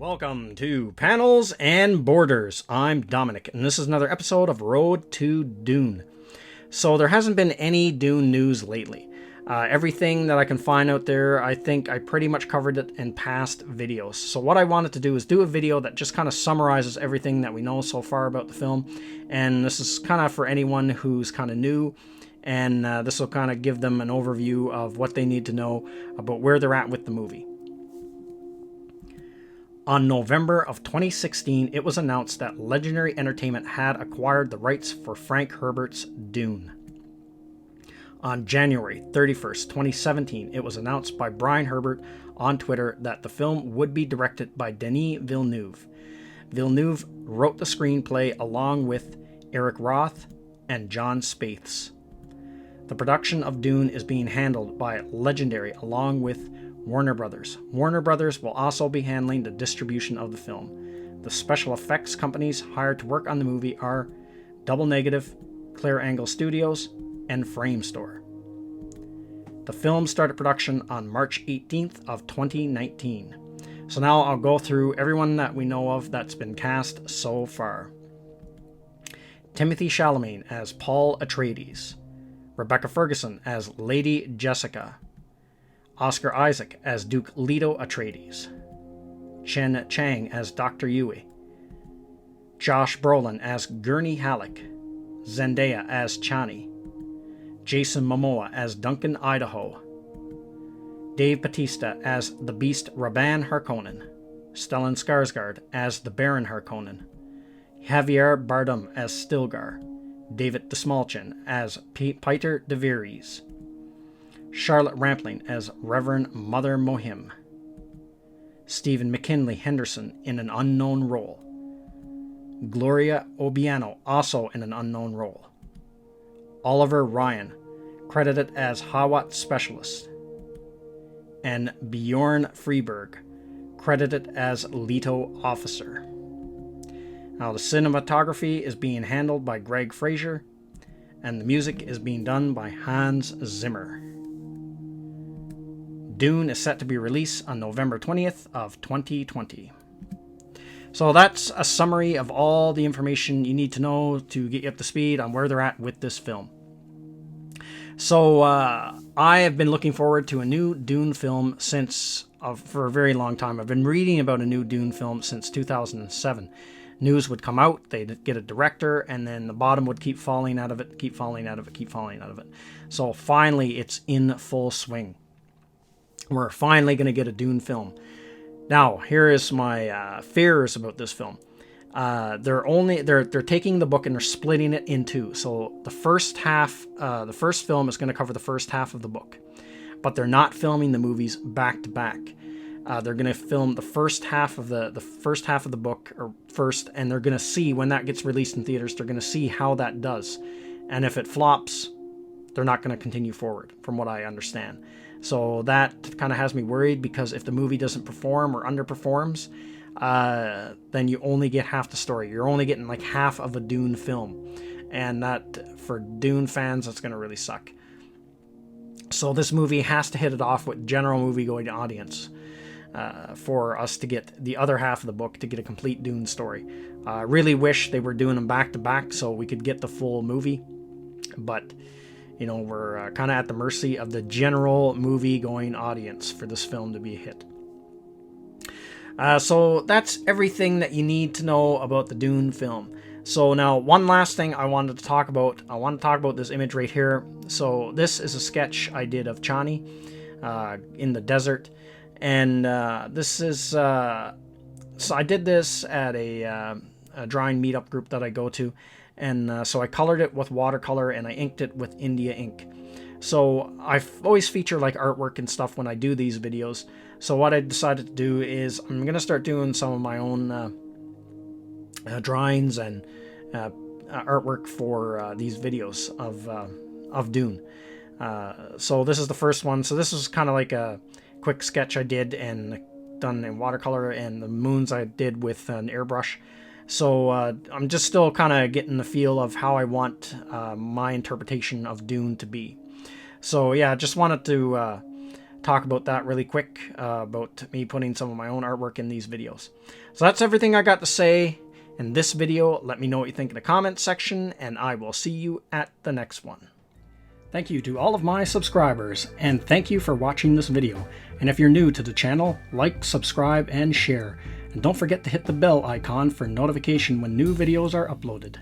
Welcome to Panels and Borders. I'm Dominic, and this is another episode of Road to Dune. So there hasn't been any Dune news lately. Everything that I can find out there, I think I pretty much covered it in past videos. So what I wanted to do is do a video that just kind of summarizes everything that we know so far about the film. And this is kind of for anyone who's kind of new. And this will kind of give them an overview of what they need to know about where they're at with the movie. On November of 2016, it was announced that Legendary Entertainment had acquired the rights for Frank Herbert's Dune. On January 31st, 2017, it was announced by Brian Herbert on Twitter that the film would be directed by Denis Villeneuve. Villeneuve wrote the screenplay along with Eric Roth and John Spaeths. The production of Dune is being handled by Legendary along with Warner Brothers. Warner Brothers will also be handling the distribution of the film. The special effects companies hired to work on the movie are Double Negative, Clear Angle Studios, and Framestore. The film started production on March 18th of 2019. So now I'll go through everyone that we know of that's been cast so far. Timothée Chalamet as Paul Atreides. Rebecca Ferguson as Lady Jessica. Oscar Isaac as Duke Leto Atreides, Chen Chang as Dr. Yue, Josh Brolin as Gurney Halleck, Zendaya as Chani, Jason Momoa as Duncan Idaho, Dave Bautista as the Beast Rabban Harkonnen, Stellan Skarsgård as the Baron Harkonnen, Javier Bardem as Stilgar, David Dastmalchian as Peter de Vries, Charlotte Rampling as Reverend Mother Mohim, Stephen McKinley Henderson in an unknown role, Gloria Obiano also in an unknown role, Oliver Ryan credited as Hawat Specialist, and Bjorn Freeberg credited as Leto Officer. Now the cinematography is being handled by Greg Fraser, and the music is being done by Hans Zimmer. Dune is set to be released on November 20th of 2020. So that's a summary of all the information you need to know to get you up to speed on where they're at with this film. So I have been looking forward to a new Dune film for a very long time. I've been reading about a new Dune film since 2007. News would come out, they'd get a director, and then the bottom would keep falling out of it. So finally, it's in full swing. We're finally going to get a Dune film. Now, here is my fears about this film. They're taking the book and they're splitting it in two. So the first film is going to cover the first half of the book, but they're not filming the movies back to back. They're going to film the first half of the book first, and they're going to see when that gets released in theaters. They're going to see how that does, and if it flops, they're not going to continue forward, from what I understand. So that kind of has me worried, because if the movie doesn't perform or underperforms, then you only get half the story. You're only getting like half of a Dune film, and that, for Dune fans, that's going to really suck. So this movie has to hit it off with general movie-going audience for us to get the other half of the book, to get a complete Dune story. I really wish they were doing them back-to-back so we could get the full movie, but you know, we're kind of at the mercy of the general movie-going audience for this film to be a hit. So that's everything that you need to know about the Dune film. So now, one last thing I wanted to talk about. I want to talk about this image right here. So this is a sketch I did of Chani in the desert. And this is... so I did this at a drawing meetup group that I go to. And so I colored it with watercolor and I inked it with India ink. So I always feature like artwork and stuff when I do these videos. So what I decided to do is I'm going to start doing some of my own drawings and artwork for these videos of Dune. So this is the first one. So this is kind of like a quick sketch I did and done in watercolor, and the moons I did with an airbrush. So I'm just still kind of getting the feel of how I want my interpretation of Dune to be. So yeah, just wanted to talk about that really quick, about me putting some of my own artwork in these videos. So that's everything I got to say in this video. Let me know what you think in the comments section, and I will see you at the next one. Thank you to all of my subscribers, and thank you for watching this video. And if you're new to the channel, like, subscribe, and share. And don't forget to hit the bell icon for notification when new videos are uploaded.